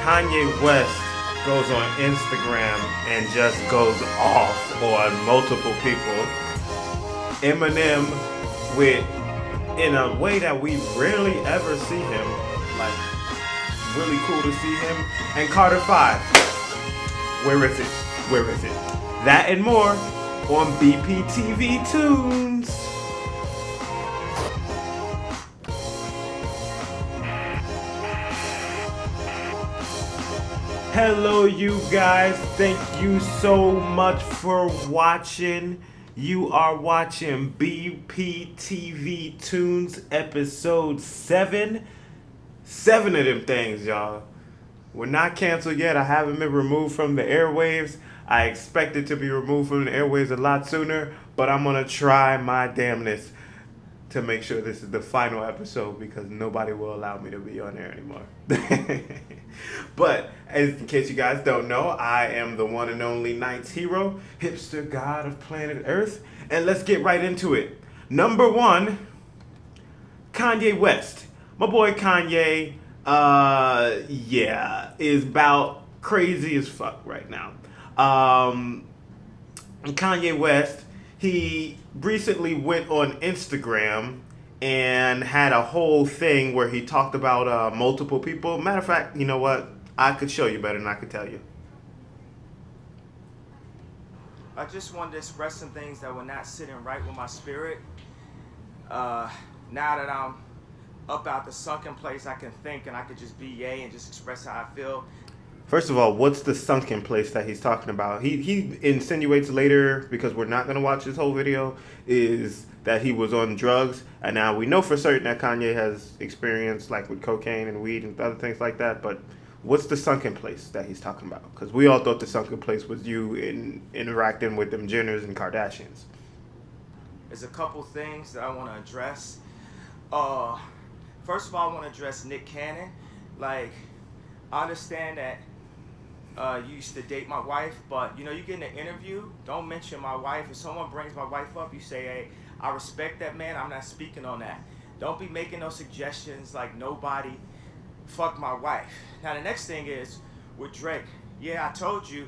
Kanye West goes on Instagram and just goes off on multiple people. Eminem with in a way that we rarely ever see him, like really cool to see him. And Carter 5. Where is it? Where is it? That and more on BPTV Tunes. Hello, you guys. Thank you so much for watching. You are watching BPTV Tunes episode 7. 7 of them things, y'all. We're not canceled yet. I haven't been removed from the airwaves. I expect it to be removed from the airwaves a lot sooner, but I'm going to try my damnness to make sure this is the final episode because nobody will allow me to be on there anymore. But in case you guys don't know, I am the one and only Night's Hero, hipster god of planet Earth, and let's get right into it. Number 1, Kanye West. My boy Kanye, is about crazy as fuck right now. Kanye West, he recently went on Instagram and had a whole thing where he talked about multiple people. Matter of fact, you know what? I could show you better than I could tell you. I just wanted to express some things that were not sitting right with my spirit. Now that I'm up out the sunken place, I can think and I could just be yay and just express how I feel. First of all, what's the sunken place that he's talking about? He insinuates later, because we're not going to watch this whole video, is that he was on drugs. And now we know for certain that Kanye has experience like with cocaine and weed and other things like that. But what's the sunken place that he's talking about? Because we all thought the sunken place was you interacting with them Jenners and Kardashians. There's a couple things that I want to address. First of all, I want to address Nick Cannon. Like, I understand that you used to date my wife, but you get in an interview, don't mention my wife. If someone brings my wife up, you say, hey, I respect that man, I'm not speaking on that. Don't be making no suggestions like nobody fuck my wife. Now the next thing is with Drake. Yeah, I told you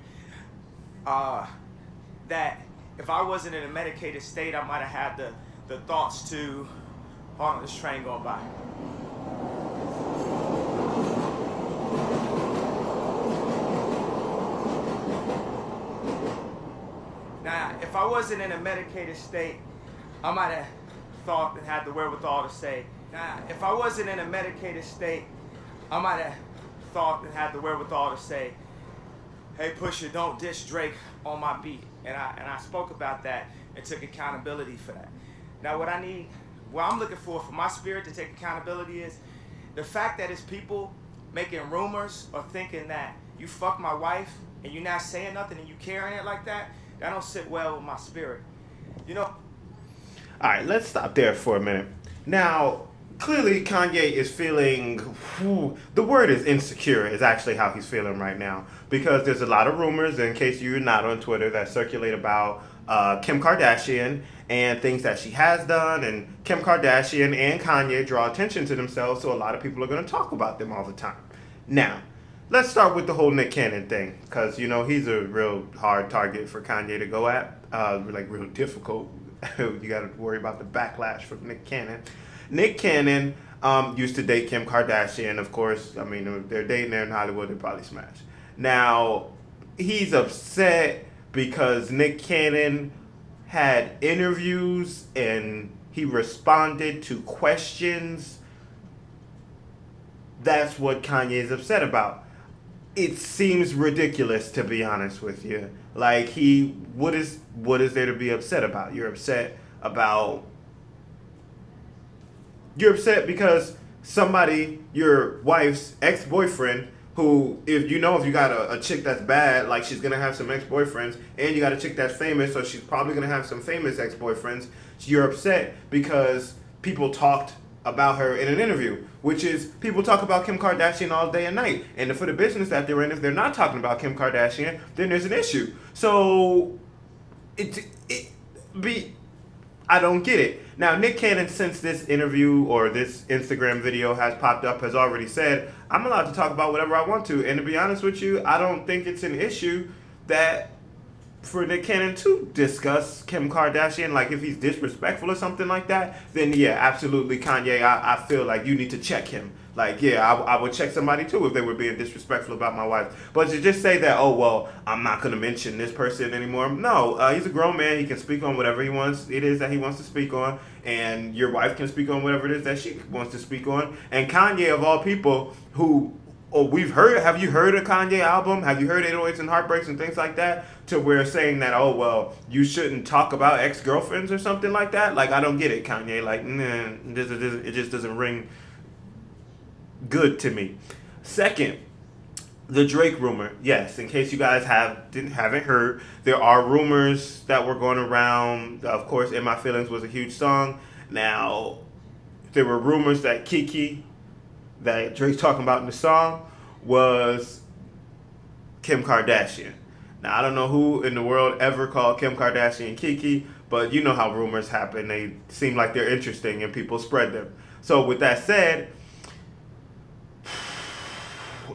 that if I wasn't in a medicated state, I might have had the thoughts to, hold on, this train going by. Now, if I wasn't in a medicated state, I might have thought and had the wherewithal to say, hey, Pusha, don't diss Drake on my beat. And I spoke about that and took accountability for that. Now, what I'm looking for my spirit to take accountability is the fact that it's people making rumors or thinking that you fuck my wife and you're not saying nothing and you carrying it like that. That don't sit well with my spirit. All right, let's stop there for a minute. Now, clearly Kanye is feeling, the word is insecure is actually how he's feeling right now. Because there's a lot of rumors, in case you're not on Twitter, that circulate about Kim Kardashian and things that she has done. And Kim Kardashian and Kanye draw attention to themselves, so a lot of people are going to talk about them all the time. Now, let's start with the whole Nick Cannon thing, because, he's a real hard target for Kanye to go at, real difficult. You got to worry about the backlash from Nick Cannon. Nick Cannon used to date Kim Kardashian, of course. I mean, they're dating there in Hollywood, they probably smash. Now, he's upset because Nick Cannon had interviews and he responded to questions. That's what Kanye is upset about. It seems ridiculous, to be honest with you. Like, what is there to be upset about? You're upset because somebody, your wife's ex-boyfriend, who, if you got a chick that's bad, like she's going to have some ex-boyfriends, and you got a chick that's famous, so she's probably going to have some famous ex-boyfriends, so you're upset because people talked about her in an interview, which is people talk about Kim Kardashian all day and night. And for the business that they're in, if they're not talking about Kim Kardashian, then there's an issue. So I don't get it. Now, Nick Cannon, since this interview or this Instagram video has popped up, has already said, I'm allowed to talk about whatever I want to. And to be honest with you, I don't think it's an issue that for Nick Cannon to discuss Kim Kardashian, like if he's disrespectful or something like that, then yeah, absolutely, Kanye, I feel like you need to check him. Like, yeah, I would check somebody too if they were being disrespectful about my wife. But to just say that, oh, well, I'm not going to mention this person anymore. No, he's a grown man. He can speak on whatever it is that he wants to speak on. And your wife can speak on whatever it is that she wants to speak on. And Kanye, of all people, who have you heard a Kanye album? Have you heard 808s and Heartbreaks and things like that? To where saying that, oh, well, you shouldn't talk about ex-girlfriends or something like that? Like, I don't get it, Kanye. Like, nah, it just doesn't ring good to me. Second, the Drake rumor. Yes, in case you guys haven't heard, there are rumors that were going around. Of course, In My Feelings was a huge song. Now, there were rumors that Kiki, that Drake's talking about in the song, was Kim Kardashian. Now, I don't know who in the world ever called Kim Kardashian Kiki, but you know how rumors happen. They seem like they're interesting and people spread them. So with that said,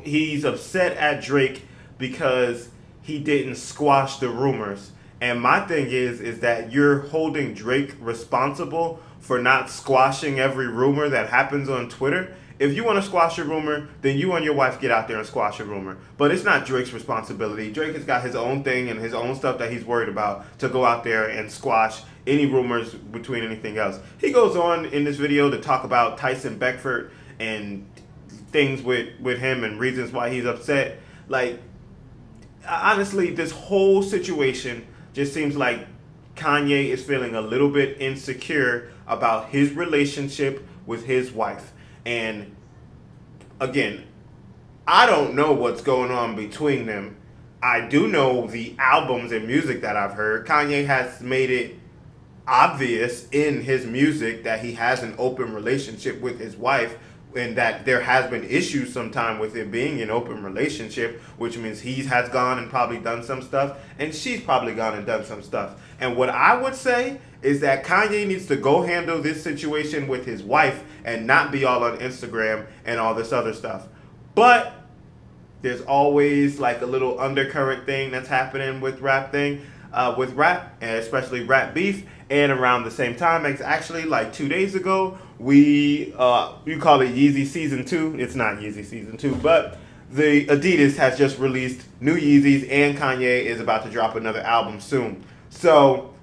he's upset at Drake because he didn't squash the rumors. And my thing is that you're holding Drake responsible for not squashing every rumor that happens on Twitter. If you want to squash a rumor, then you and your wife get out there and squash a rumor. But it's not Drake's responsibility. Drake has got his own thing and his own stuff that he's worried about to go out there and squash any rumors between anything else. He goes on in this video to talk about Tyson Beckford and things with him and reasons why he's upset. Like, honestly, this whole situation just seems like Kanye is feeling a little bit insecure about his relationship with his wife. And again, I don't know what's going on between them. I do know the albums and music that I've heard. Kanye has made it obvious in his music that he has an open relationship with his wife, and that there has been issues sometime with it being an open relationship, which means he has gone and probably done some stuff, and she's probably gone and done some stuff. And what I would say is that Kanye needs to go handle this situation with his wife and not be all on Instagram and all this other stuff. But there's always like a little undercurrent thing that's happening with rap, and especially rap beef. And around the same time, it's actually like 2 days ago, you call it Yeezy Season 2. It's not Yeezy Season 2, but the Adidas has just released new Yeezys, and Kanye is about to drop another album soon. So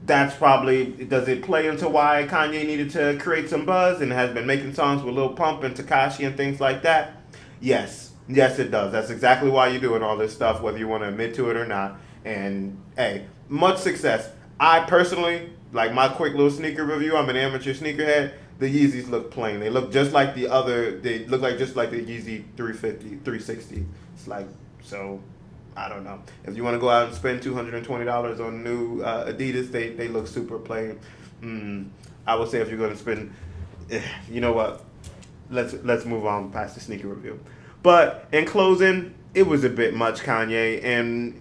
that's probably, does it play into why Kanye needed to create some buzz and has been making songs with Lil Pump and Tekashi and things like that? Yes, it does. That's exactly why you're doing all this stuff, whether you want to admit to it or not. And hey, much success. I personally, like my quick little sneaker review, I'm an amateur sneakerhead. The Yeezys look plain. They look just like the Yeezy 350, 360. It's like, so, I don't know. If you want to go out and spend $220 on new Adidas, they look super plain. I would say if you're going to spend, you know what? Let's move on past the sneaker review. But in closing, it was a bit much, Kanye, and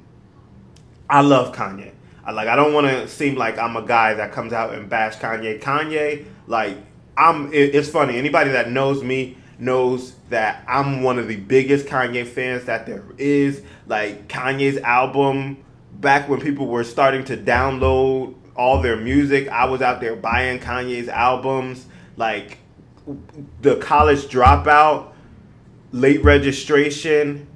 I love Kanye. I don't want to seem like I'm a guy that comes out and bash Kanye. Kanye, like, it's funny. Anybody that knows me knows that I'm one of the biggest Kanye fans that there is. Like, Kanye's album, back when people were starting to download all their music, I was out there buying Kanye's albums. Like, the College Dropout, Late Registration,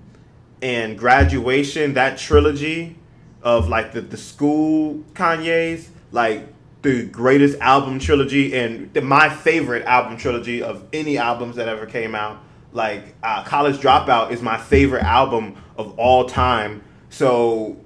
and Graduation, that trilogy of like the school Kanye's, like the greatest album trilogy and my favorite album trilogy of any albums that ever came out. Like College Dropout is my favorite album of all time. So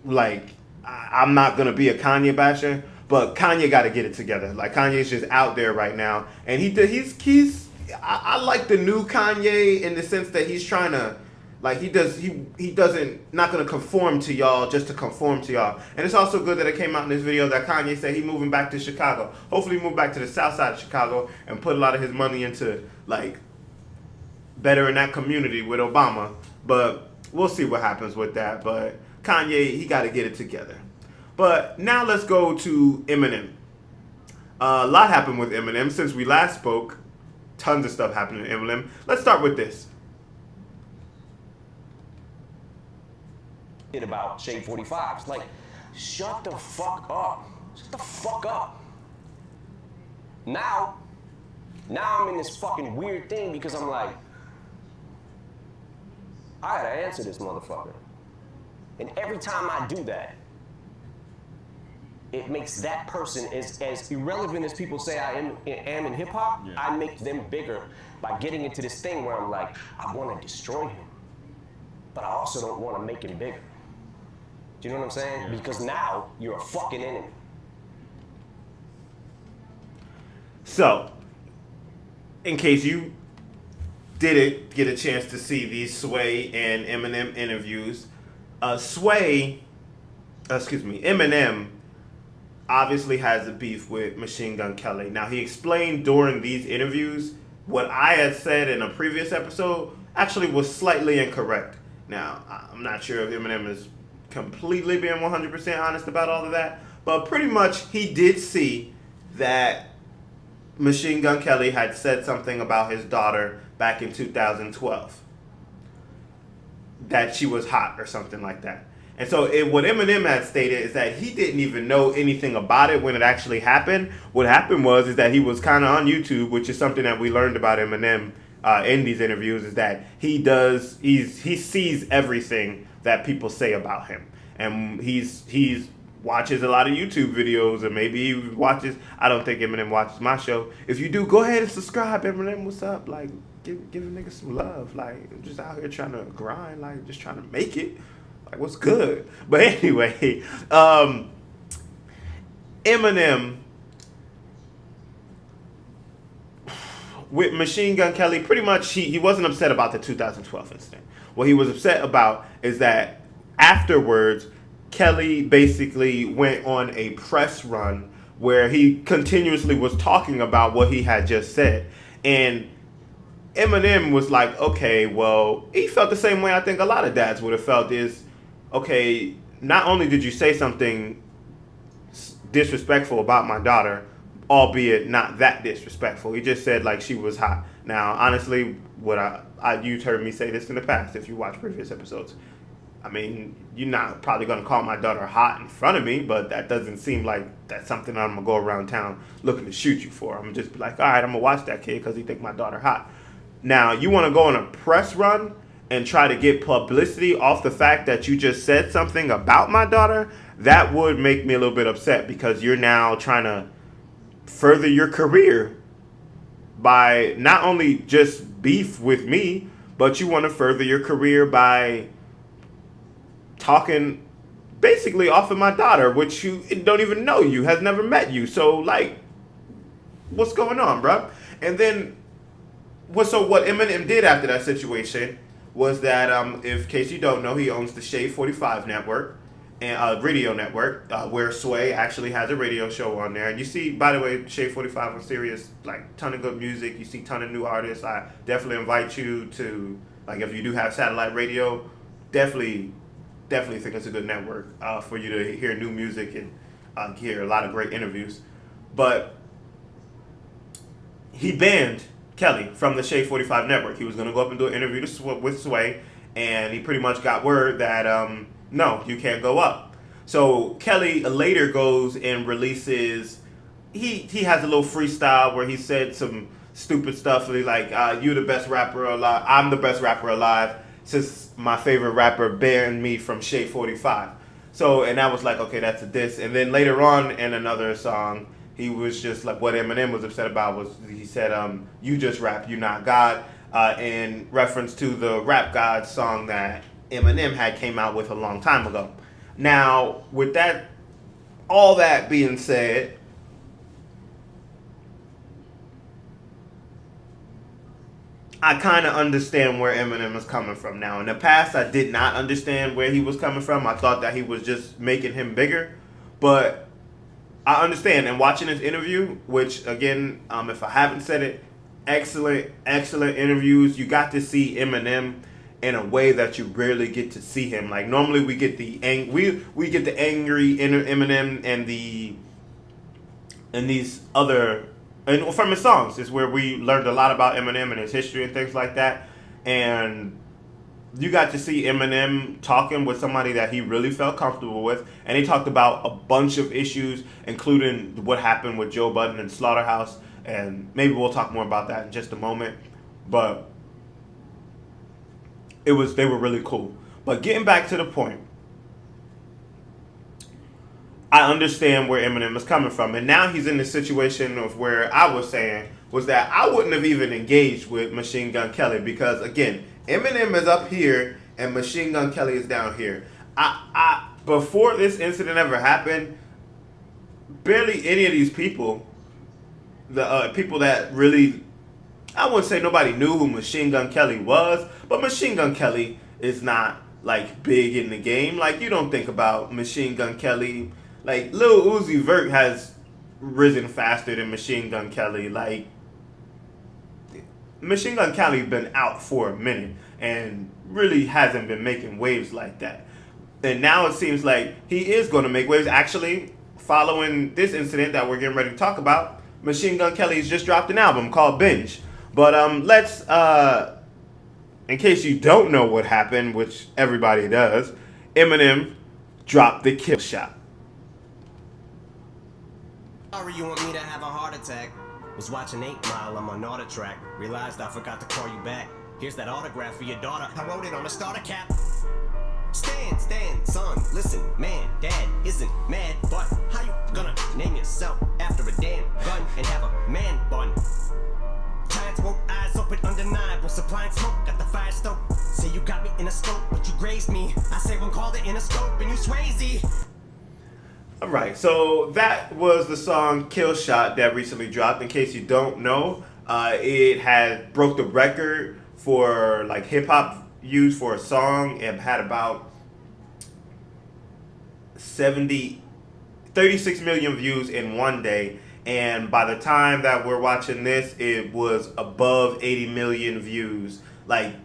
like I'm not gonna be a Kanye basher, but Kanye got to get it together. Like Kanye's just out there right now, and I like the new Kanye in the sense that he's trying to. Like he doesn't not gonna conform to y'all just to conform to y'all. And it's also good that it came out in this video that Kanye said he moving back to Chicago. Hopefully he move back to the south side of Chicago and put a lot of his money into like bettering that community with Obama. But we'll see what happens with that. But Kanye, he gotta get it together. But now let's go to Eminem. A lot happened with Eminem since we last spoke. tons of stuff happening to Eminem. Let's start with this. About Shade 45. It's like, shut the fuck up. Shut the fuck up. Now I'm in this fucking weird thing because I'm like, I gotta answer this motherfucker. And every time I do that, it makes that person as irrelevant as people say I am in hip hop. Yeah. I make them bigger by getting into this thing where I'm like, I want to destroy him, but I also don't want to make him bigger. Do you know what I'm saying? Yeah. Because now you're a fucking enemy. So, in case you didn't get a chance to see these Sway and Eminem interviews, Eminem obviously has a beef with Machine Gun Kelly. Now, he explained during these interviews what I had said in a previous episode actually was slightly incorrect. Now, I'm not sure if Eminem is completely being 100% honest about all of that, but pretty much he did see that Machine Gun Kelly had said something about his daughter back in 2012. That she was hot or something like that. And so what Eminem had stated is that he didn't even know anything about it when it actually happened. What happened is that he was kind of on YouTube, which is something that we learned about Eminem in these interviews, is that he sees everything that people say about him. And he's watches a lot of YouTube videos, and maybe he watches, I don't think Eminem watches my show. If you do, go ahead and subscribe. Eminem, what's up? Like, give a nigga some love. Like, I'm just out here trying to grind, like, just trying to make it. Like, what's good? But anyway, Eminem with Machine Gun Kelly, pretty much he wasn't upset about the 2012 incident. What he was upset about is that afterwards, Kelly basically went on a press run where he continuously was talking about what he had just said. And Eminem was like, okay, well, he felt the same way I think a lot of dads would have felt is, okay, not only did you say something disrespectful about my daughter, albeit not that disrespectful. He just said, like, she was hot. Now, honestly, you've heard me say this in the past if you watch previous episodes. I mean, you're not probably going to call my daughter hot in front of me, but that doesn't seem like that's something I'm going to go around town looking to shoot you for. I'm going to just be like, all right, I'm going to watch that kid because he think my daughter hot. Now, you want to go on a press run and try to get publicity off the fact that you just said something about my daughter? That would make me a little bit upset because you're now trying to further your career by not only just beef with me, but you want to further your career by talking basically off of my daughter, which you don't even know you, has never met you. So, like, what's going on, bro? And then, what Eminem did after that situation was that, in case you don't know, he owns the Shade 45 network, and radio network, where Sway actually has a radio show on there. And you see, by the way, Shade 45 on Sirius, like, ton of good music. You see ton of new artists. I definitely invite you to, like, if you do have satellite radio, definitely think it's a good network for you to hear new music and hear a lot of great interviews. But he banned Kelly from the Shade 45 network. He was going to go up and do an interview with Sway, and he pretty much got word that, no, you can't go up. So Kelly later goes and releases, he has a little freestyle where he said some stupid stuff, like, you the best rapper alive, I'm the best rapper alive, since my favorite rapper banned me from Shade 45. So, and that was like, okay, that's a diss. And then later on in another song, he was just like, what Eminem was upset about was, he said, you just rap, you not God, in reference to the Rap God song that Eminem had came out with a long time ago. Now, with that, all that being said, I kind of understand where Eminem is coming from now. In the past, I did not understand where he was coming from. I thought that he was just making him bigger. But I understand. And watching this interview, which, again, if I haven't said it, excellent interviews. You got to see Eminem in a way that you rarely get to see him. Like, normally we get the we get the angry Eminem and these other and from his songs is where we learned a lot about Eminem and his history and things like that. And you got to see Eminem talking with somebody that he really felt comfortable with, and he talked about a bunch of issues, including what happened with Joe Budden and Slaughterhouse, and maybe we'll talk more about that in just a moment. But they were really cool. But getting back to the point, I understand where Eminem is coming from, and now he's in the situation of where I was saying was that I wouldn't have even engaged with Machine Gun Kelly because again, Eminem is up here and Machine Gun Kelly is down here. I before this incident ever happened, barely any of these people, the people that really, I wouldn't say nobody knew who Machine Gun Kelly was, but Machine Gun Kelly is not like big in the game. Like you don't think about Machine Gun Kelly. Like Lil Uzi Vert has risen faster than Machine Gun Kelly. Like Machine Gun Kelly been out for a minute and really hasn't been making waves like that. And now it seems like he is going to make waves. Actually, following this incident that we're getting ready to talk about, Machine Gun Kelly's just dropped an album called Binge. But let's, in case you don't know what happened, which everybody does, Eminem dropped the Kill Shot. Sorry, you want me to have a heart attack? Was watching 8 Mile on my Naughter track. Realized I forgot to call you back. Here's that autograph for your daughter. I wrote it on a starter cap. Stand, son, listen, man, dad isn't mad, but how you gonna name yourself after a damn gun and have a man bun? Giants woke eyes open, undeniable, supplying smoke, got the fire stoked. Say you got me in a scope, but you grazed me. I say one called it in a scope, and you Swayze. Alright, so that was the song Kill Shot that recently dropped. In case you don't know, it had broke the record for like hip hop views for a song. It had about 36 million views in one day. And by the time that we're watching this, it was above 80 million views. Like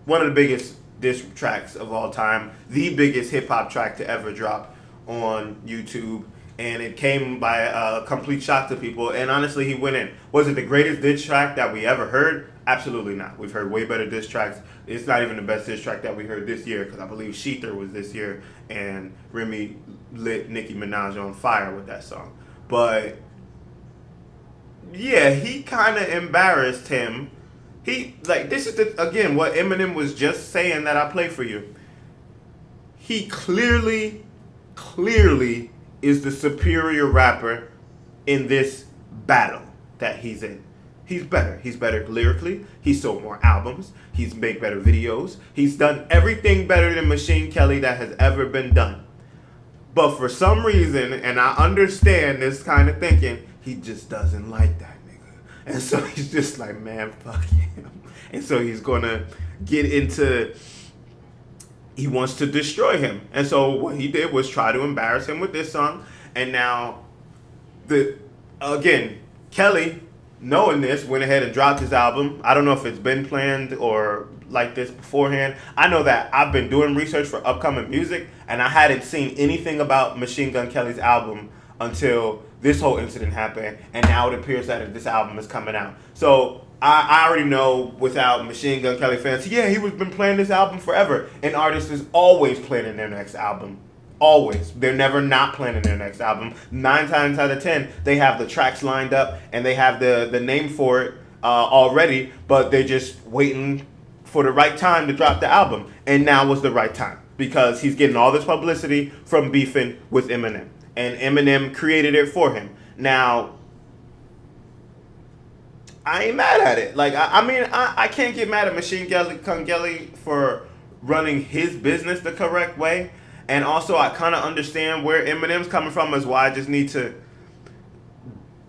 one of the biggest diss tracks of all time, the biggest hip hop track to ever drop on YouTube, and it came by a complete shock to people. And honestly, he went in. Was it the greatest diss track that we ever heard? Absolutely not. We've heard way better diss tracks. It's not even the best diss track that we heard this year, because I believe Sheether was this year, and Remy lit Nicki Minaj on fire with that song. But yeah, he kind of embarrassed him. This is again what Eminem was just saying that I play for you. He clearly is the superior rapper in this battle that he's in. He's better. He's better lyrically. He's sold more albums. He's made better videos. He's done everything better than Machine Kelly that has ever been done. But for some reason, and I understand this kind of thinking, he just doesn't like that nigga. And so he's just like, man, fuck him. And so he's going to get into... He wants to destroy him. And so what he did was try to embarrass him with this song. And now, Kelly, knowing this, went ahead and dropped his album. I don't know if it's been planned or like this beforehand. I know that I've been doing research for upcoming music, and I hadn't seen anything about Machine Gun Kelly's album until this whole incident happened. And now it appears that this album is coming out. So I already know without Machine Gun Kelly fans, yeah, he was been playing this album forever. An artist is always planning their next album. Always. They're never not planning their next album. 9 times out of 10, they have the tracks lined up and they have the name for it already, but they're just waiting for the right time to drop the album. And now was the right time because he's getting all this publicity from beefing with Eminem. And Eminem created it for him. Now, I ain't mad at it. Like, I can't get mad at Machine Gun Kelly for running his business the correct way. And also, I kind of understand where Eminem's coming from as why I just need to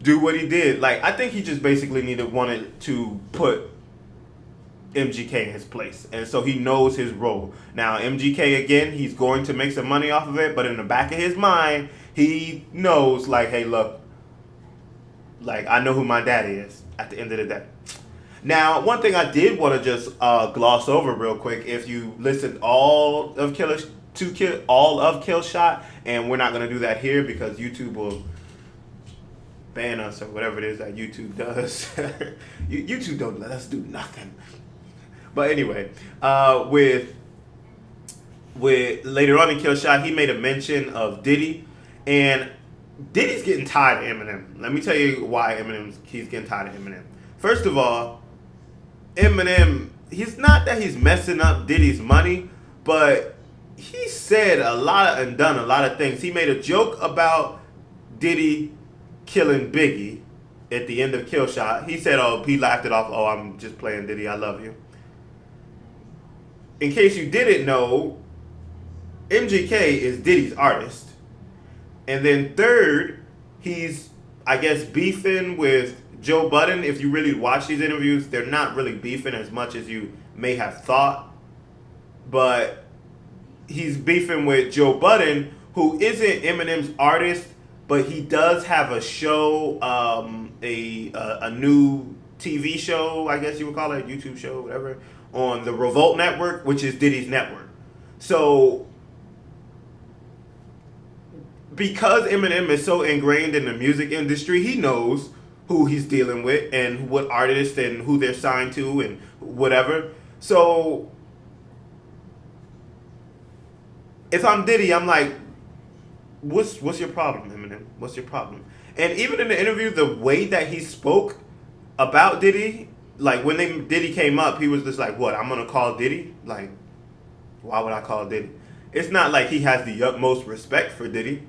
do what he did. Like, I think he just basically wanted to put MGK in his place. And so he knows his role. Now, MGK, again, he's going to make some money off of it. But in the back of his mind, he knows, like, hey, look, like, I know who my daddy is at the end of the day. Now, one thing I did want to just gloss over real quick, if you listened all of Kill Shot, and we're not going to do that here because YouTube will ban us or whatever it is that YouTube does. YouTube don't let us do nothing. But anyway, with later on in Kill Shot, he made a mention of Diddy, and Diddy's getting tired of Eminem. Let me tell you why he's getting tired of Eminem. First of all, Eminem, he's not that he's messing up Diddy's money, but he said a lot and done a lot of things. He made a joke about Diddy killing Biggie at the end of Kill Shot. He said, oh, he laughed it off. Oh, I'm just playing Diddy. I love you. In case you didn't know, MGK is Diddy's artist. And then third, he's, I guess, beefing with Joe Budden. If you really watch these interviews, they're not really beefing as much as you may have thought. But he's beefing with Joe Budden, who isn't Eminem's artist, but he does have a show, a new TV show, I guess you would call it, a YouTube show, whatever, on the Revolt Network, which is Diddy's network. So, because Eminem is so ingrained in the music industry, he knows who he's dealing with and what artists and who they're signed to and whatever. So, if I'm Diddy, I'm like, what's your problem, Eminem? What's your problem? And even in the interview, the way that he spoke about Diddy, like when Diddy came up, he was just like, what, I'm going to call Diddy? Like, why would I call Diddy? It's not like he has the utmost respect for Diddy.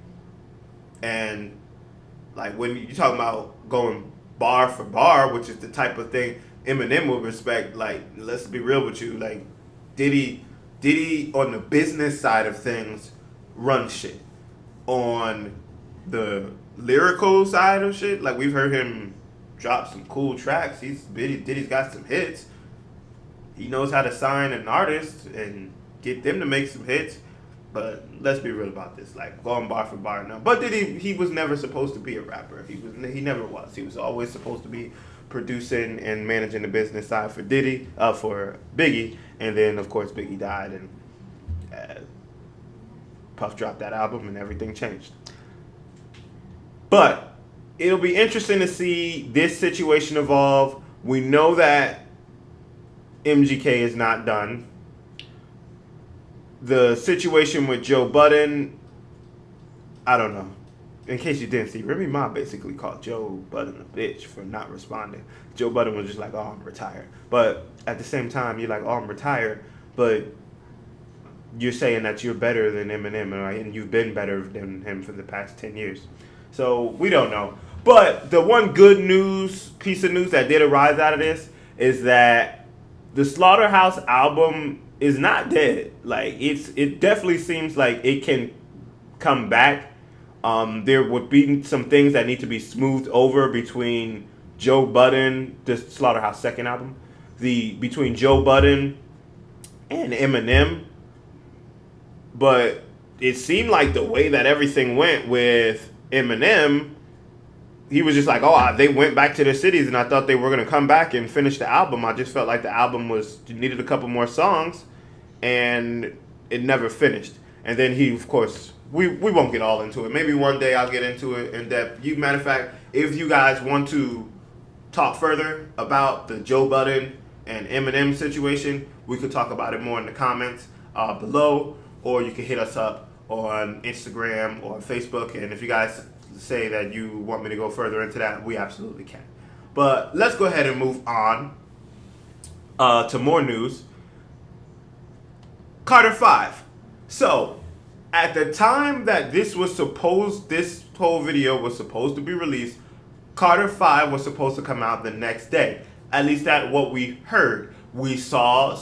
And like when you're talking about going bar for bar, which is the type of thing Eminem would respect, like, let's be real with you, like Diddy on the business side of things runs shit. On the lyrical side of shit, like we've heard him drop some cool tracks. Diddy's got some hits. He knows how to sign an artist and get them to make some hits. But let's be real about this, like going bar for bar now. But he was never supposed to be a rapper. He never was. He was always supposed to be producing and managing the business side for Biggie, and then of course Biggie died and Puff dropped that album and everything changed. But it'll be interesting to see this situation evolve. We know that MGK is not done. The situation with Joe Budden, I don't know. In case you didn't see, Remy Ma basically called Joe Budden a bitch for not responding. Joe Budden was just like, oh, I'm retired. But at the same time, you're like, oh, I'm retired, but you're saying that you're better than Eminem, right? And you've been better than him for the past 10 years. So we don't know. But the one good piece of news that did arise out of this is that the Slaughterhouse album is not dead. Like it definitely seems like it can come back. There would be some things that need to be smoothed over between Joe Budden, the Slaughterhouse second album, between Joe Budden and Eminem. But it seemed like the way that everything went with Eminem, he was just like, oh, they went back to their cities and I thought they were going to come back and finish the album. I just felt like the album needed a couple more songs and it never finished. And then he, of course, we won't get all into it. Maybe one day I'll get into it in depth. Matter of fact, if you guys want to talk further about the Joe Budden and Eminem situation, we could talk about it more in the comments below. Or you can hit us up on Instagram or Facebook. And if you guys say that you want me to go further into that, we absolutely can. But let's go ahead and move on to more news. Carter 5. So, at the time that this whole video was supposed to be released, Carter 5 was supposed to come out the next day. At least that's what we heard. We saw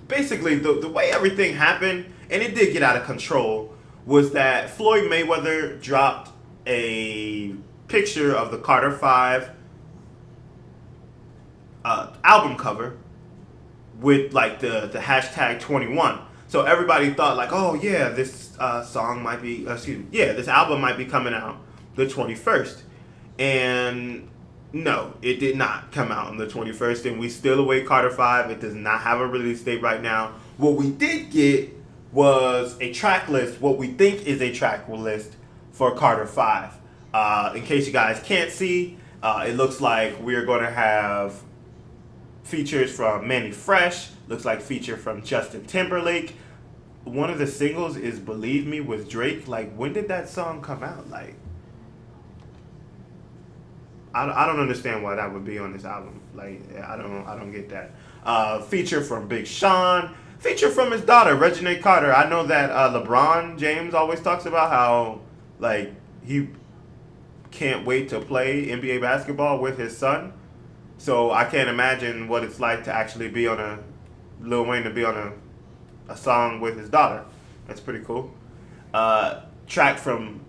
basically the way everything happened, and it did get out of control, was that Floyd Mayweather dropped a picture of the Carter 5 album cover with like the hashtag 21. So everybody thought like, oh yeah, this this album might be coming out the 21st. And no, it did not come out on the 21st, and we still await Carter 5. It does not have a release date right now. What we did get was a track list, what we think is a track list for Carter 5. In case you guys can't see, it looks like we're going to have features from Manny Fresh. Looks like feature from Justin Timberlake. One of the singles is "Believe Me" with Drake. Like, when did that song come out? Like, I don't understand why that would be on this album. Like, I don't get that. Feature from Big Sean. Feature from his daughter, Regina Carter. I know that LeBron James always talks about how, like, he can't wait to play NBA basketball with his son. So I can't imagine what it's like to actually be on Lil Wayne to be on a song with his daughter. That's pretty cool. Track from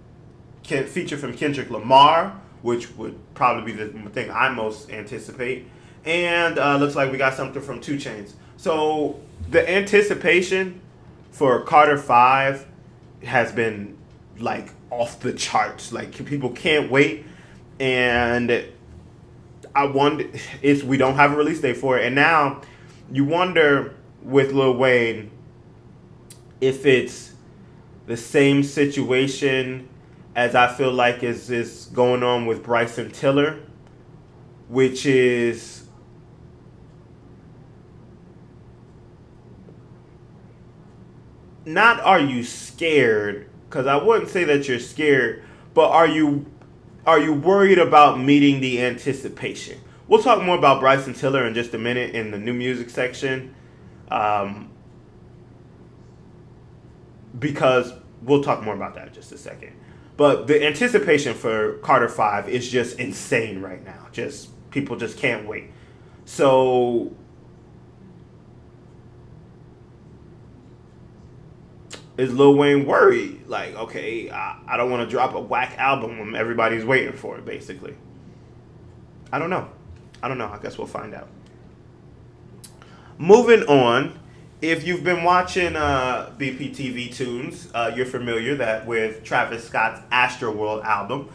feature from Kendrick Lamar, which would probably be the thing I most anticipate. And looks like we got something from 2 Chainz. So the anticipation for Carter 5 has been like off the charts. Like, people can't wait. And I wonder, we don't have a release date for it. And now you wonder with Lil Wayne if it's the same situation as I feel like is going on with Bryson Tiller, which is not are you scared, because I wouldn't say that you're scared, but are you worried about meeting the anticipation? We'll talk more about Bryson Tiller in just a minute in the new music section, because we'll talk more about that in just a second. But the anticipation for Carter 5 is just insane right now. Just people just can't wait. So is Lil Wayne worried? Like, okay, I don't want to drop a whack album when everybody's waiting for it, basically. I don't know. I guess we'll find out. Moving on. If you've been watching BPTV Tunes, you're familiar that with Travis Scott's Astroworld album,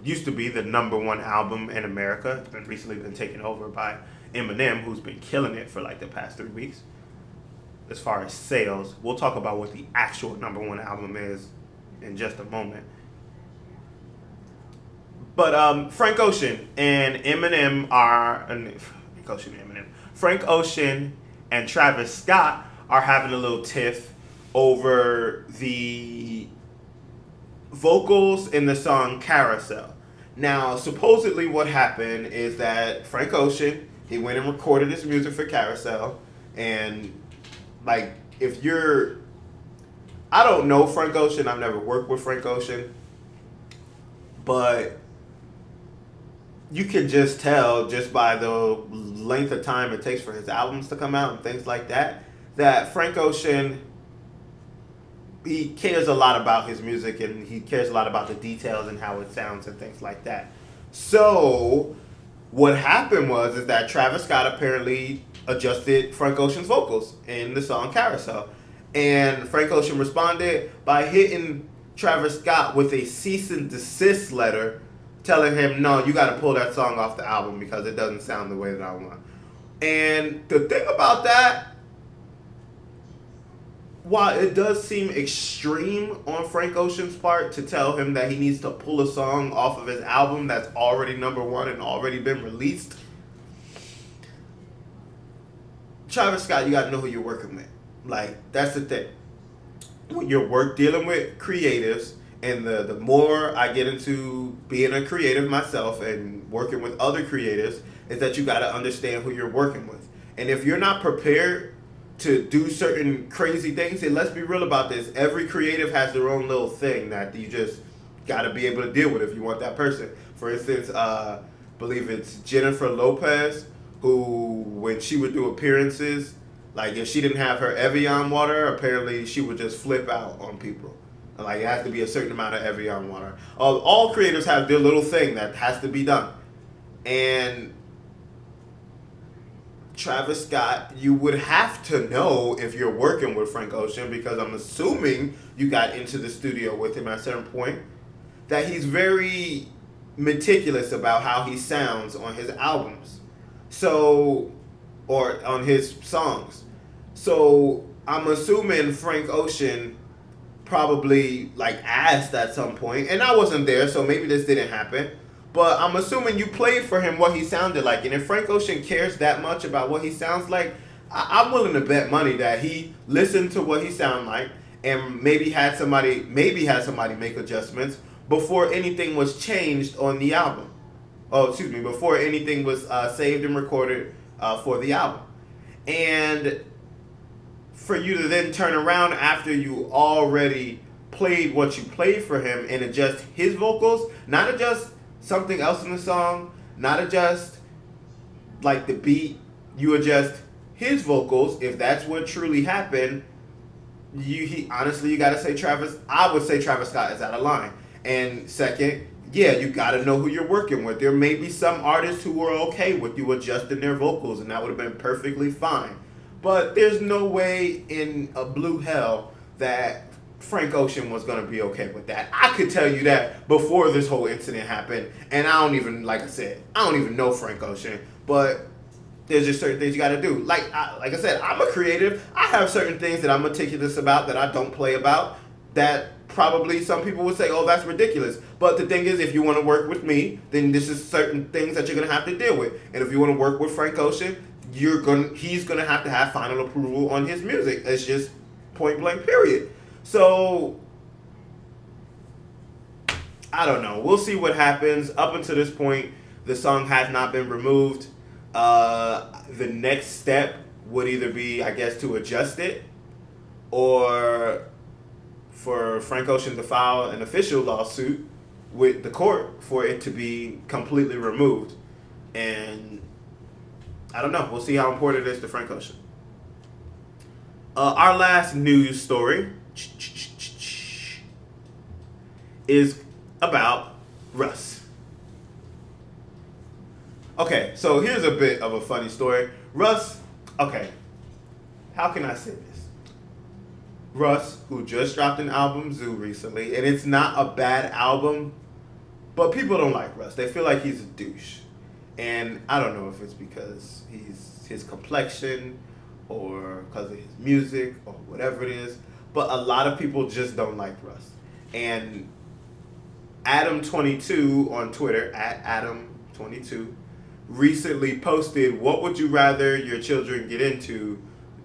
used to be the #1 album in America. It's been recently been taken over by Eminem, who's been killing it for like the past 3 weeks. As far as sales, we'll talk about what the actual ` album is in just a moment. But Frank Ocean and Eminem Frank Ocean and Travis Scott are having a little tiff over the vocals in the song Carousel. Now, supposedly what happened is that Frank Ocean, he went and recorded his music for Carousel, and like, I don't know Frank Ocean, I've never worked with Frank Ocean, but you can just tell just by the length of time it takes for his albums to come out and things like that, that Frank Ocean, he cares a lot about his music and he cares a lot about the details and how it sounds and things like that. So what happened is that Travis Scott apparently adjusted Frank Ocean's vocals in the song Carousel. And Frank Ocean responded by hitting Travis Scott with a cease and desist letter telling him, no, you got to pull that song off the album because it doesn't sound the way that I want. And the thing about that, while it does seem extreme on Frank Ocean's part to tell him that he needs to pull a song off of his album that's already #1 and already been released, Travis Scott, you got to know who you're working with. Like, that's the thing. When you're dealing with creatives, and the more I get into being a creative myself and working with other creatives, is that you got to understand who you're working with. And if you're not prepared to do certain crazy things, and let's be real about this, every creative has their own little thing that you just got to be able to deal with if you want that person. For instance, I believe it's Jennifer Lopez, who, when she would do appearances, like if she didn't have her Evian water, apparently she would just flip out on people. Like, it has to be a certain amount of Evian water. All creators have their little thing that has to be done. And Travis Scott, you would have to know if you're working with Frank Ocean, because I'm assuming you got into the studio with him at a certain point, that he's very meticulous about how he sounds on his albums. So, or on his songs. So I'm assuming Frank Ocean probably like asked at some point, and I wasn't there, so maybe this didn't happen. But I'm assuming you played for him what he sounded like, and if Frank Ocean cares that much about what he sounds like, I'm willing to bet money that he listened to what he sounded like, and maybe had somebody make adjustments before anything was changed on the album. Oh, excuse me, before anything was saved and recorded for the album. And for you to then turn around after you already played what you played for him and adjust his vocals, not adjust something else in the song, not adjust like the beat, you adjust his vocals, if that's what truly happened, honestly, you gotta say I would say Travis Scott is out of line. And second, yeah, you gotta know who you're working with. There may be some artists who are okay with you adjusting their vocals, and that would have been perfectly fine. But there's no way in a blue hell that Frank Ocean was gonna be okay with that. I could tell you that before this whole incident happened, and I don't even know Frank Ocean, but there's just certain things you gotta do. Like I said, I'm a creative. I have certain things that I'm meticulous about that I don't play about, that probably some people would say, oh, that's ridiculous. But the thing is, if you want to work with me, then this is certain things that you're going to have to deal with. And if you want to work with Frank Ocean, he's going to have final approval on his music. It's just point blank, period. So, I don't know. We'll see what happens. Up until this point, the song has not been removed. The next step would either be, I guess, to adjust it, or for Frank Ocean to file an official lawsuit with the court for it to be completely removed. And I don't know. We'll see how important it is to Frank Ocean. Our last news story is about Russ. Okay, so here's a bit of a funny story. Russ, okay, how can I say this? Russ, who just dropped an album, Zoo, recently, and it's not a bad album, but people don't like Russ. They feel like he's a douche. And I don't know if it's because his complexion or because of his music or whatever it is, but a lot of people just don't like Russ. And Adam22 on Twitter, at Adam22, recently posted, what would you rather your children get into,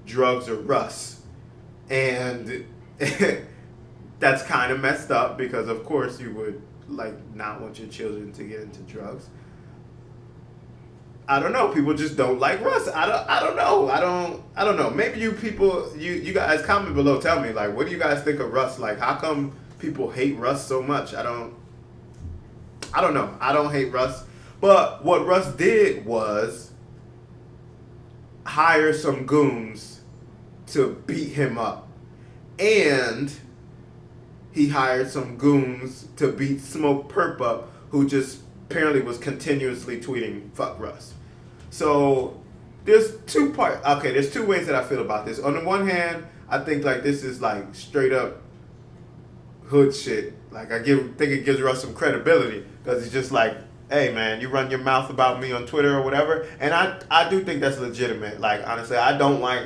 drugs or Russ? And that's kind of messed up because, of course, you would not want your children to get into drugs. I don't know. People just don't like Russ. I don't know. I don't know. Maybe you people, you guys comment below. Tell me, what do you guys think of Russ? How come people hate Russ so much? I don't know. I don't hate Russ. But what Russ did was hire some goons to beat him up. And he hired some goons to beat Smoke Perp up, who just apparently was continuously tweeting "fuck Russ." So there's two ways that I feel about this. On the one hand, I think this is straight up hood shit. I think it gives Russ some credibility because he's just hey man, you run your mouth about me on Twitter or whatever, and I do think that's legitimate. Honestly, I don't like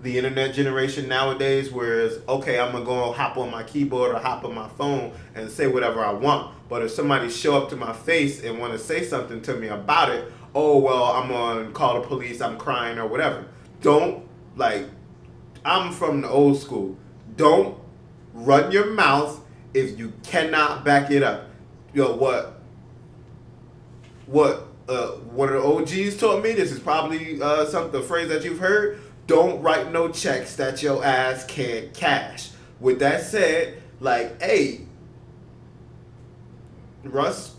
the internet generation nowadays, whereas, okay, I'm going to go hop on my keyboard or hop on my phone and say whatever I want. But if somebody show up to my face and want to say something to me about it, oh, well, I'm going to call the police, I'm crying or whatever. Don't, I'm from the old school. Don't run your mouth if you cannot back it up. What one of the OGs taught me, this is probably a phrase that you've heard, don't write no checks that your ass can't cash. With that said, hey, Russ,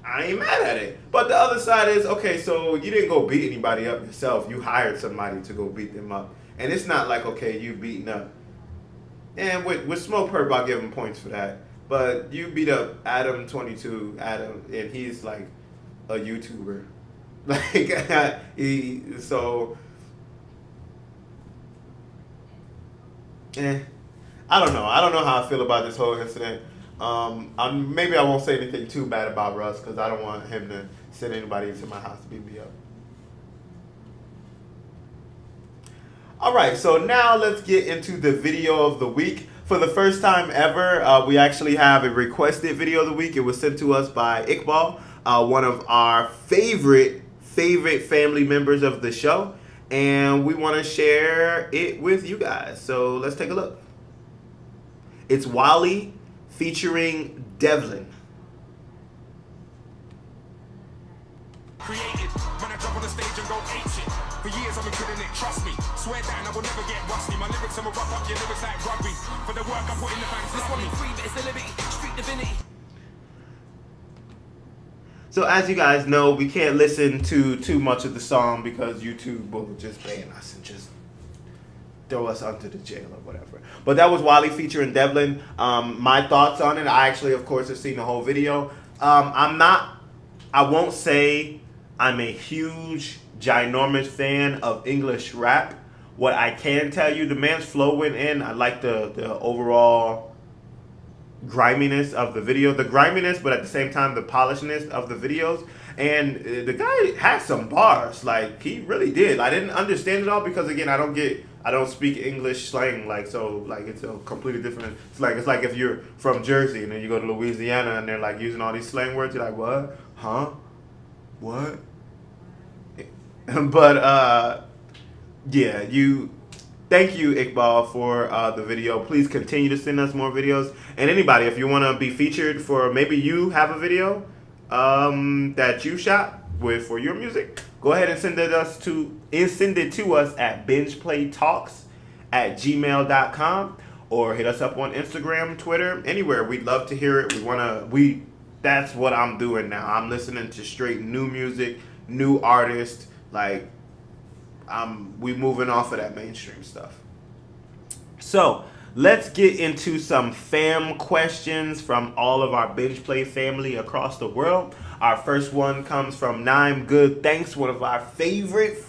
I ain't mad at it. But the other side is, okay, so you didn't go beat anybody up yourself. You hired somebody to go beat them up. And it's not okay, you beating up. And with Smoke Perp, I'll give him points for that. But you beat up Adam22, and he's a YouTuber. I don't know. I don't know how I feel about this whole incident. Maybe I won't say anything too bad about Russ because I don't want him to send anybody into my house to beat me up. All right, so now let's get into the video of the week. For the first time ever, we actually have a requested video of the week. It was sent to us by Iqbal, one of our favorite family members of the show. And we want to share it with you guys. So let's take a look. It's Wally featuring Devlin. Created when I jump on the stage and go ape shit. For years I've been killing it, trust me. Swear down, I will never get rusty. My lyrics are rough up your lyrics like rugby. For the work I put in the fans, this one me free, but it's the liberty, street divinity. So as you guys know, we can't listen to too much of the song because YouTube will just ban us and just throw us onto the jail or whatever. But that was Wally featuring Devlin. My thoughts on it, I actually, of course, have seen the whole video. I won't say I'm a huge, ginormous fan of English rap. What I can tell you, the man's flow went in. I like the overall griminess of the video. The griminess, but at the same time, the polishedness of the videos. And the guy had some bars. Like, he really did. I didn't understand it all because, again, I don't speak English slang. Like, so, like, it's a completely different. It's like if you're from Jersey and then you go to Louisiana and they're, like, using all these slang words. You're like, what? Huh? What? But yeah, thank you, Iqbal, for the video. Please continue to send us more videos. And anybody, if you want to be featured for, maybe you have a video that you shot for your music, go ahead and send it to us at bingeplaytalks@gmail.com, or hit us up on Instagram, Twitter, anywhere. We'd love to hear it. That's what I'm doing now. I'm listening to straight new music, new artists. Like, we moving off of that mainstream stuff. So let's get into some fam questions from all of our Binge Play family across the world. Our first one comes from Naim Good Thanks, one of our favorite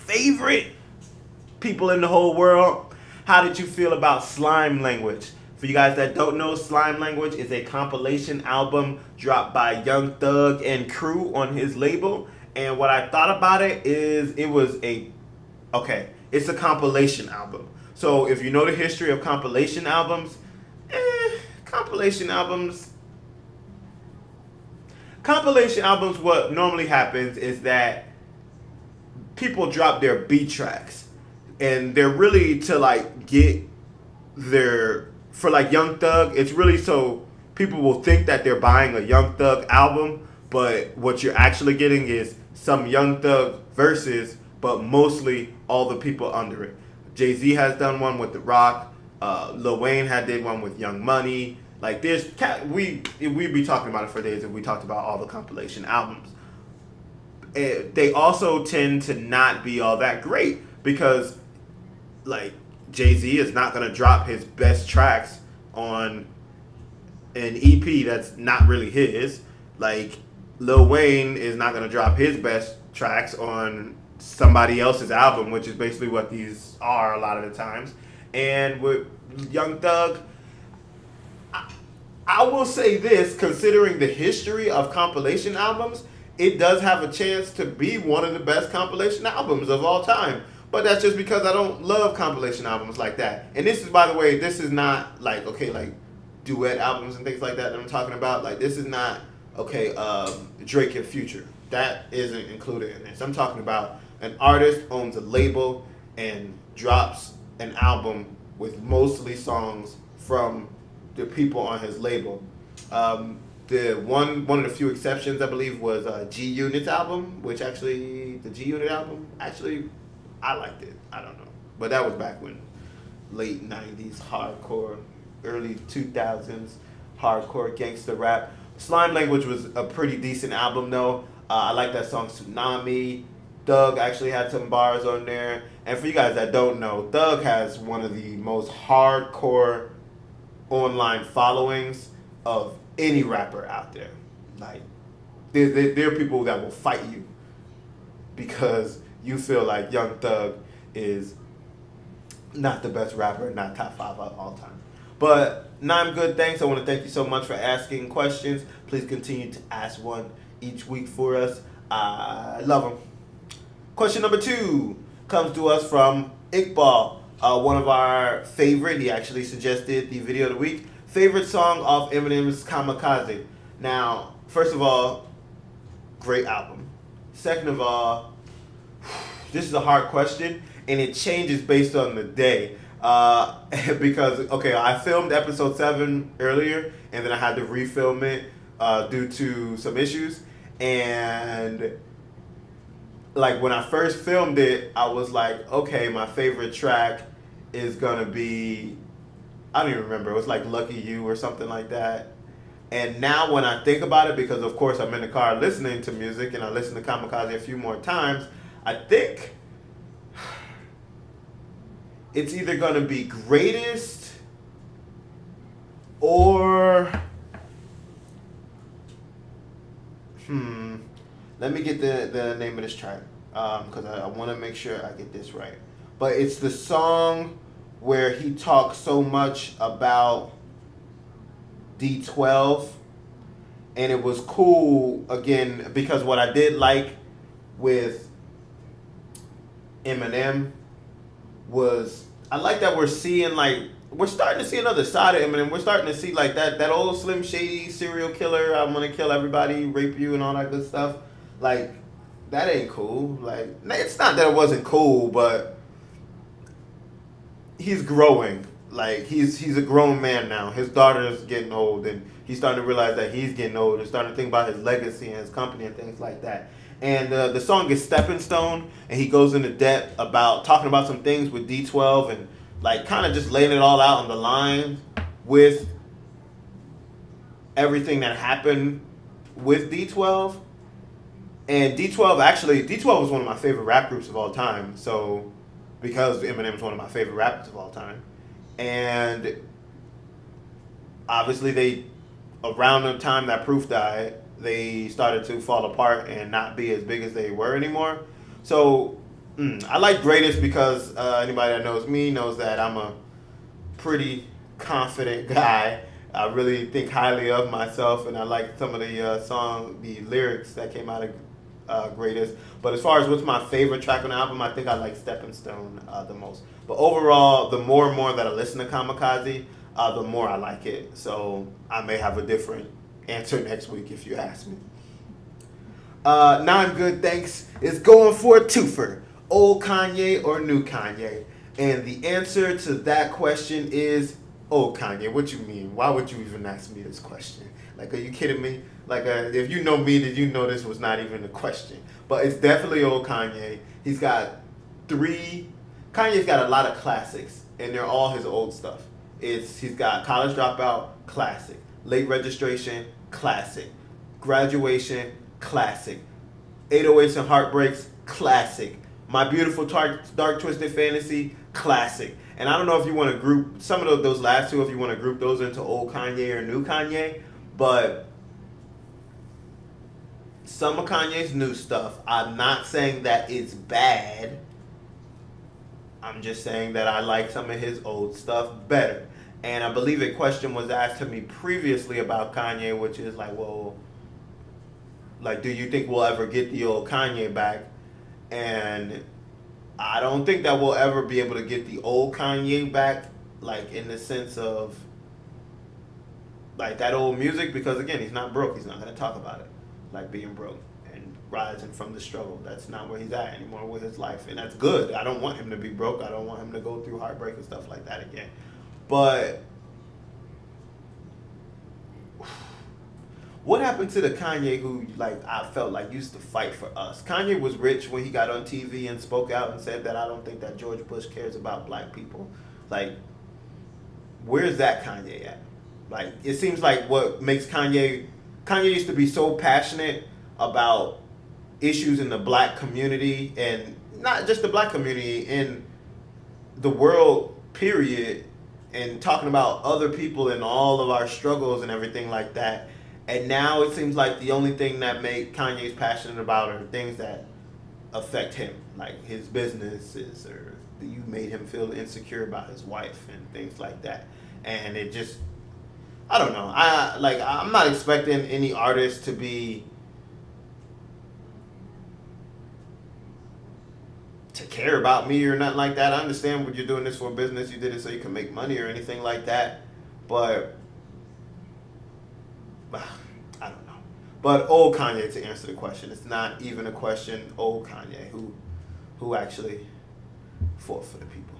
people in the whole world. How did you feel about Slime Language? For you guys that don't know, Slime Language is a compilation album dropped by Young Thug and crew on his label. And what I thought about it is it's a compilation album. So if you know the history of compilation albums, what normally happens is that people drop their B tracks, and they're really to like get for like Young Thug, it's really so people will think that they're buying a Young Thug album, but what you're actually getting is some Young Thug verses, but mostly all the people under it. Jay-Z has done one with The Rock. Lil Wayne did one with Young Money. Like, we'd be talking about it for days if we talked about all the compilation albums. They also tend to not be all that great because, like, Jay-Z is not going to drop his best tracks on an EP that's not really his. Like, Lil Wayne is not going to drop his best tracks on somebody else's album, which is basically what these are a lot of the times. And with Young Thug, I will say this, considering the history of compilation albums, it does have a chance to be one of the best compilation albums of all time. But that's just because I don't love compilation albums like that. And this is, by the way, this is not like, okay, like duet albums and things like that I'm talking about. Like, this is not, okay, Drake and Future. That isn't included in this. I'm talking about an artist owns a label and drops an album with mostly songs from the people on his label. The one of the few exceptions, I believe, was G-Unit's album, which actually, the G-Unit album, actually, I liked it. I don't know. But that was back when late 90s hardcore, early 2000s hardcore gangster rap. Slime Language was a pretty decent album, though. I like that song Tsunami. Thug actually had some bars on there. And for you guys that don't know, Thug has one of the most hardcore online followings of any rapper out there. Like, there are people that will fight you because you feel like Young Thug is not the best rapper, not top 5 of all time. But Naim Good Thanks. I want to thank you so much for asking questions. Please continue to ask one each week for us. I love them. Question number 2 comes to us from Iqbal. one of our favorite. He actually suggested the video of the week. Favorite song off Eminem's Kamikaze. Now, first of all, great album. Second of all, this is a hard question, and it changes based on the day. Because, okay, I filmed episode 7 earlier, and then I had to refilm it due to some issues. And, like, when I first filmed it, I was like, okay, my favorite track is going to be, I don't even remember, it was like Lucky You or something like that. And now when I think about it, because, of course, I'm in the car listening to music, and I listened to Kamikaze a few more times, I think it's either going to be Greatest or let me get the name of this track because I want to make sure I get this right. But it's the song where he talks so much about D12, and it was cool again because what I did like with Eminem was I like that we're starting to see another side of Eminem. We're starting to see like that old Slim Shady serial killer, I'm gonna kill everybody, rape you and all that good stuff. Like, that ain't cool. Like, it's not that it wasn't cool, but he's growing. Like, he's a grown man now. His daughter's getting old, and he's starting to realize that he's getting old and starting to think about his legacy and his company and things like that. And the song is Stepping Stone, and he goes into depth about talking about some things with D12 and like kind of just laying it all out on the line with everything that happened with D12. And D12 was one of my favorite rap groups of all time. So, because Eminem is one of my favorite rappers of all time. And obviously around the time that Proof died, they started to fall apart and not be as big as they were anymore. So I like Greatest because anybody that knows me knows that I'm a pretty confident guy. I really think highly of myself, and I like some of the lyrics that came out of Greatest. But as far as what's my favorite track on the album, I think I like Stepping Stone the most. But overall, the more and more that I listen to Kamikaze, the more I like it. So I may have a different answer next week if you ask me. Non-Good Thanks is going for a twofer. Old Kanye or new Kanye? And the answer to that question is old Kanye. What you mean? Why would you even ask me this question? Like, are you kidding me? Like, if you know me, did you know this was not even a question? But it's definitely old Kanye. Kanye's got a lot of classics, and they're all his old stuff. He's got College Dropout, classic. Late Registration, classic. Graduation, classic. 808s and Heartbreaks, classic. My Beautiful Dark Twisted Fantasy, classic. And I don't know if you want to group some of those last two, if you want to group those into old Kanye or new Kanye, but some of Kanye's new stuff, I'm not saying that it's bad. I'm just saying that I like some of his old stuff better. And I believe a question was asked to me previously about Kanye, which is like, well, like, do you think we'll ever get the old Kanye back? And I don't think that we'll ever be able to get the old Kanye back, like, in the sense of, like, that old music, because, again, he's not broke. He's not going to talk about it, like being broke and rising from the struggle. That's not where he's at anymore with his life, and that's good. I don't want him to be broke. I don't want him to go through heartbreak and stuff like that again. But what happened to the Kanye who, like, I felt like used to fight for us? Kanye was rich when he got on TV and spoke out and said that I don't think that George Bush cares about black people. Like, where's that Kanye at? Like, it seems like what makes Kanye used to be so passionate about issues in the black community, and not just the black community, in the world, period, and talking about other people and all of our struggles and everything like that. And now it seems like the only thing that make Kanye's passionate about are things that affect him, like his businesses, or you made him feel insecure about his wife and things like that. And it just, I don't know. I'm not expecting any artist to care about me or nothing like that. I understand what you're doing this for business. You did it so you can make money or anything like that. But I don't know. But old Kanye, to answer the question, it's not even a question. Old Kanye, who actually fought for the people.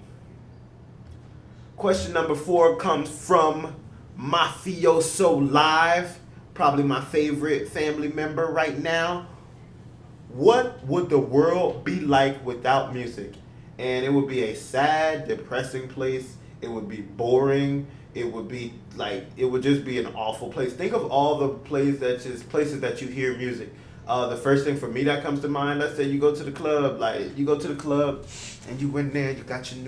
Question number 4 comes from Mafioso Live, probably my favorite family member right now. What would the world be like without music? And it would be a sad, depressing place. It would be boring. It would be like, it would just be an awful place. Think of all the places that you hear music. The first thing for me that comes to mind, let's say you go to the club, and you went there, you got your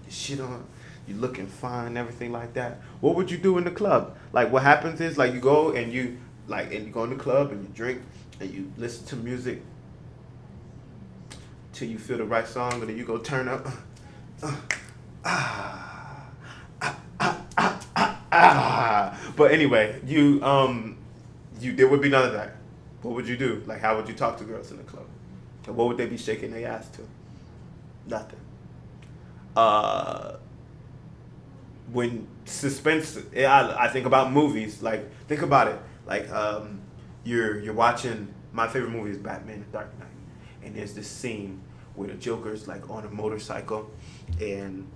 shit on, you looking fine and everything like that. What would you do in the club? Like, what happens is, like, you go and you go in the club and you drink and you listen to music till you feel the right song, and then you go turn up. But anyway, there would be none of that. What would you do? Like, how would you talk to girls in the club? And what would they be shaking their ass to? Nothing. When suspense, I think about movies. Like, think about it. Like, you're watching. My favorite movie is Batman: The Dark Knight, and there's this scene where the Joker's like on a motorcycle, and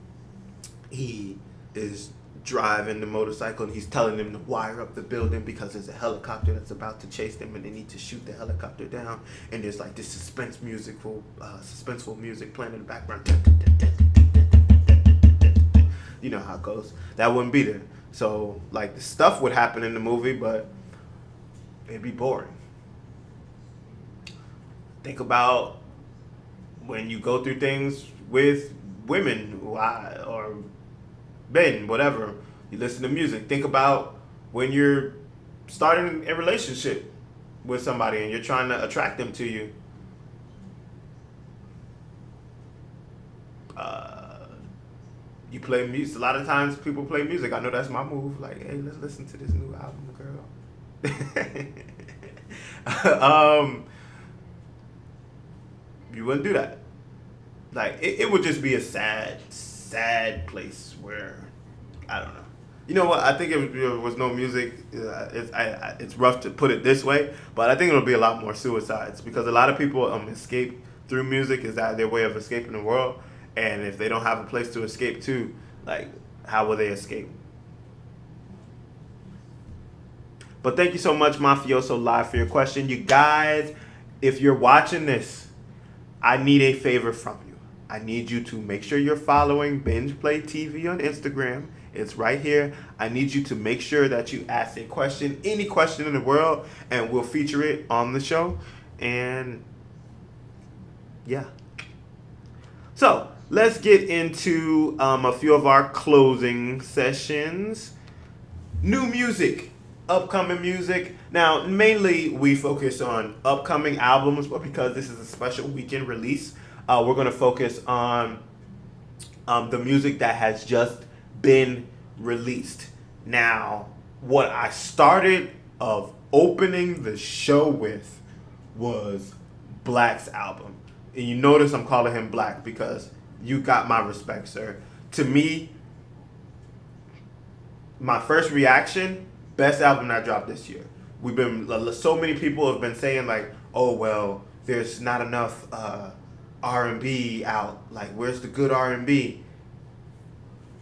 he is driving the motorcycle, and he's telling them to wire up the building because there's a helicopter that's about to chase them, and they need to shoot the helicopter down. And there's like this suspenseful music playing in the background. You know how it goes. That wouldn't be there. So, like, the stuff would happen in the movie, but it'd be boring. Think about when you go through things with women or men, whatever. You listen to music. Think about when you're starting a relationship with somebody and you're trying to attract them to you. You play music. A lot of times people play music. I know that's my move. Like, hey, let's listen to this new album, girl. You wouldn't do that. Like, it would just be a sad place where, I don't know. You know what? I think if there was no music, it's rough to put it this way, but I think it'll be a lot more suicides, because a lot of people escape through music. Is that their way of escaping the world? And if they don't have a place to escape to, like, how will they escape? But thank you so much, Mafioso Live, for your question. You guys, if you're watching this, I need a favor from you. I need you to make sure you're following Binge Play TV on Instagram. It's right here. I need you to make sure that you ask a question, any question in the world, and we'll feature it on the show. And yeah. So let's get into a few of our closing sessions. New music, upcoming music. Now, mainly we focus on upcoming albums, but because this is a special weekend release, we're going to focus on the music that has just been released. Now, what I started of opening the show with was Black's album. And you notice I'm calling him Black because you got my respect, sir. To me, my first reaction, best album that dropped this year. So many people have been saying, like, oh, well, there's not enough R&B out. Like, where's the good R&B?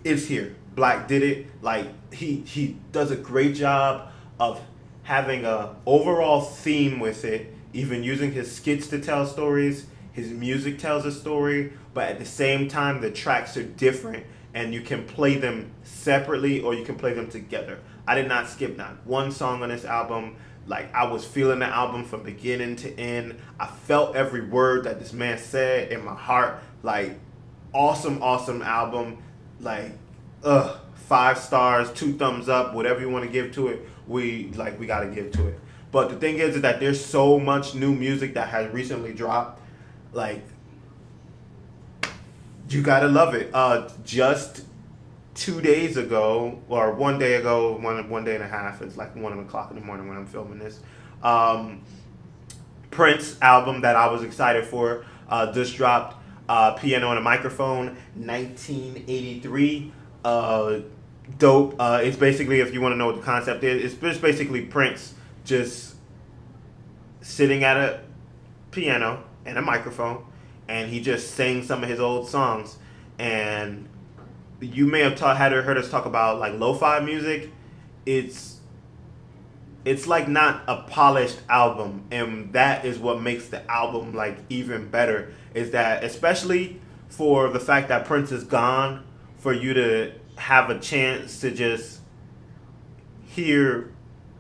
It's here. Black did it. Like, he does a great job of having a overall theme with it, even using his skits to tell stories. His music tells a story, but at the same time, the tracks are different, and you can play them separately or you can play them together. I did not skip not one song on this album. Like, I was feeling the album from beginning to end. I felt every word that this man said in my heart. Like, awesome album. Like, 5 stars, 2 thumbs up, whatever you want to give to it, we got to give to it. But the thing is that there's so much new music that has recently dropped. Like, you got to love it. Just 2 days ago, or 1 day ago, one day and a half, it's like 1 o'clock in the morning when I'm filming this, Prince album that I was excited for just dropped Piano and a Microphone, 1983. Dope. It's basically, if you want to know what the concept is, it's just basically Prince just sitting at a piano and a microphone, and he just sang some of his old songs. And you may have heard us talk about like lo-fi music. It's like not a polished album, and that is what makes the album like even better, is that especially for the fact that Prince is gone, for you to have a chance to just hear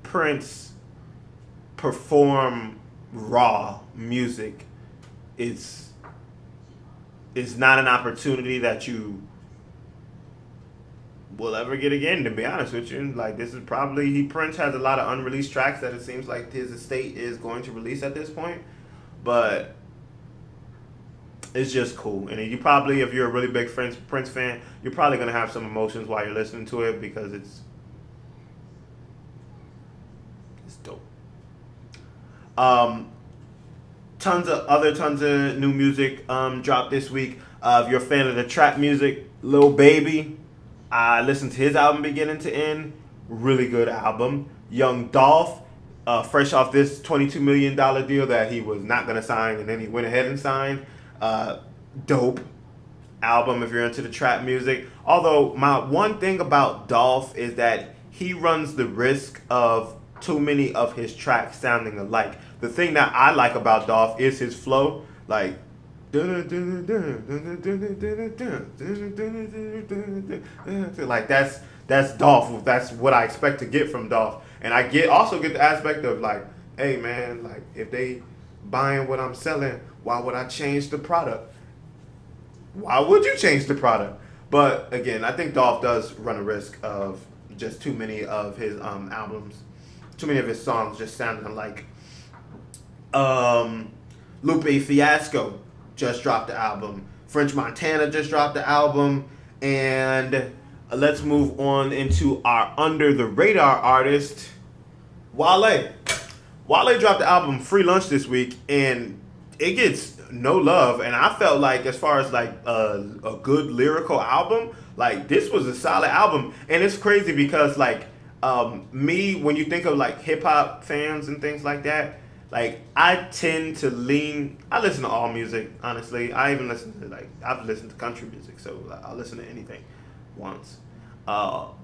Prince perform raw music, it's not an opportunity that you will ever get again, to be honest with you. Like, this is probably, Prince has a lot of unreleased tracks that it seems like his estate is going to release at this point, but it's just cool. And you probably, if you're a really big Prince fan, you're probably going to have some emotions while you're listening to it, because it's dope. Tons of new music dropped this week. If you're a fan of the trap music, Lil Baby, I listened to his album beginning to end. Really good album. Young Dolph, fresh off this $22 million deal that he was not going to sign, and then he went ahead and signed. Dope album if you're into the trap music. Although my one thing about Dolph is that he runs the risk of too many of his tracks sounding alike. The thing that I like about Dolph is his flow. Like, like that's Dolph. That's what I expect to get from Dolph. And I also get the aspect of like, hey man, like if they buying what I'm selling, why would I change the product? Why would you change the product? But again, I think Dolph does run a risk of just too many of his albums, too many of his songs just sounding alike. Lupe Fiasco just dropped the album. French Montana just dropped the album. And let's move on into our under the radar artist, Wale. Wale dropped the album Free Lunch this week, and it gets no love. And I felt like, as far as like a good lyrical album, like this was a solid album. And it's crazy because like me, when you think of like hip hop fans and things like that, like I tend to I listen to all music, honestly. I even listen to I've listened to country music, so I'll listen to anything once. But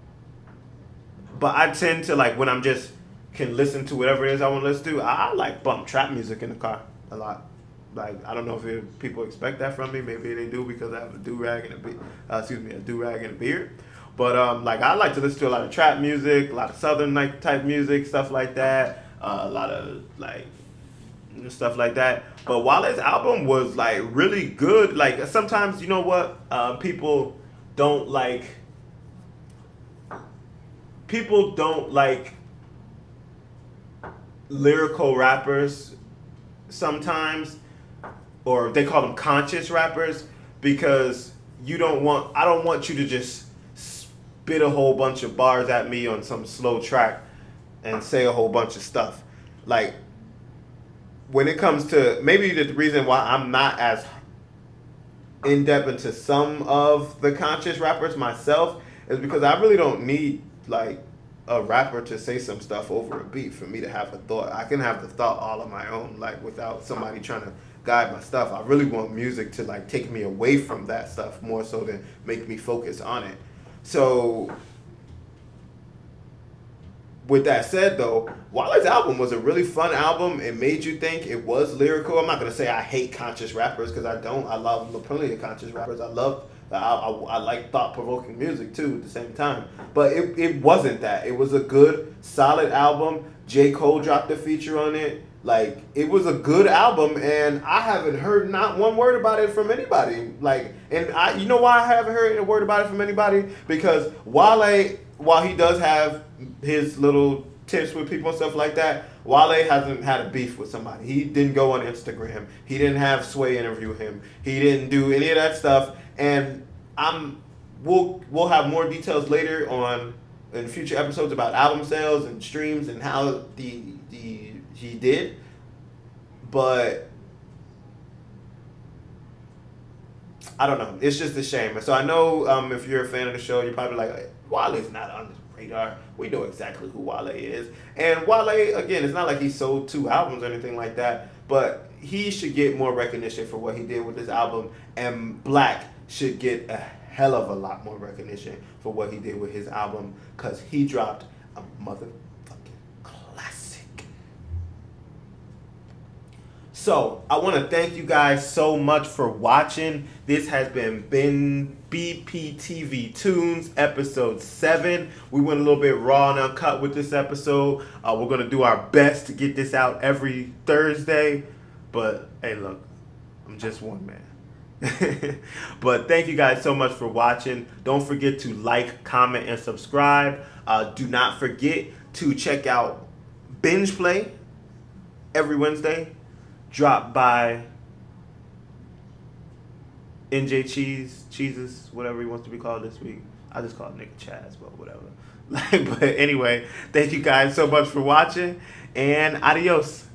I tend to like, when I'm just can listen to whatever it is I want to listen to, I like bump trap music in the car a lot. Like, I don't know if people expect that from me. Maybe they do because I have a do-rag and a beard. But like, I like to listen to a lot of trap music, a lot of southern like type music, stuff like that. A lot of like stuff like that. But Wale's album was like really good. Like, sometimes, you know what, people don't like lyrical rappers sometimes, or they call them conscious rappers, because I don't want you to just spit a whole bunch of bars at me on some slow track and say a whole bunch of stuff. Like, when it comes to, maybe the reason why I'm not as in depth into some of the conscious rappers myself is because I really don't need like a rapper to say some stuff over a beat for me to have a thought. I can have the thought all on my own, like without somebody trying to guide my stuff. I really want music to like take me away from that stuff more so than make me focus on it. So with that said, though, Wale's album was a really fun album. It made you think. It was lyrical. I'm not going to say I hate conscious rappers, because I don't. I love plenty of conscious rappers. I like thought-provoking music, too, at the same time. But it wasn't that. It was a good, solid album. J. Cole dropped a feature on it. Like, it was a good album, and I haven't heard not one word about it from anybody. Like, and you know why I haven't heard a word about it from anybody? Because Wale, while he does have his little tips with people and stuff like that, Wale hasn't had a beef with somebody. He didn't go on Instagram. He didn't have Sway interview him. He didn't do any of that stuff. And we'll have more details later on in future episodes about album sales and streams and how he did. But I don't know. It's just a shame. And so I know if you're a fan of the show, you're probably like, Wale's not on the radar. We know exactly who Wale is. And Wale, again, it's not like he sold 2 albums or anything like that, but he should get more recognition for what he did with this album. And Black should get a hell of a lot more recognition for what he did with his album, because he dropped a motherfucking classic. So, I want to thank you guys so much for watching. This has been BPTV Tunes, episode 7. We went a little bit raw and uncut with this episode. We're going to do our best to get this out every Thursday. But, hey, look, I'm just one man. But thank you guys so much for watching. Don't forget to like, comment, and subscribe. Do not forget to check out Binge Play every Wednesday. Dropped by NJ Cheeses, whatever he wants to be called this week. I just call it nigga Chaz, but whatever. But anyway, thank you guys so much for watching, and adios.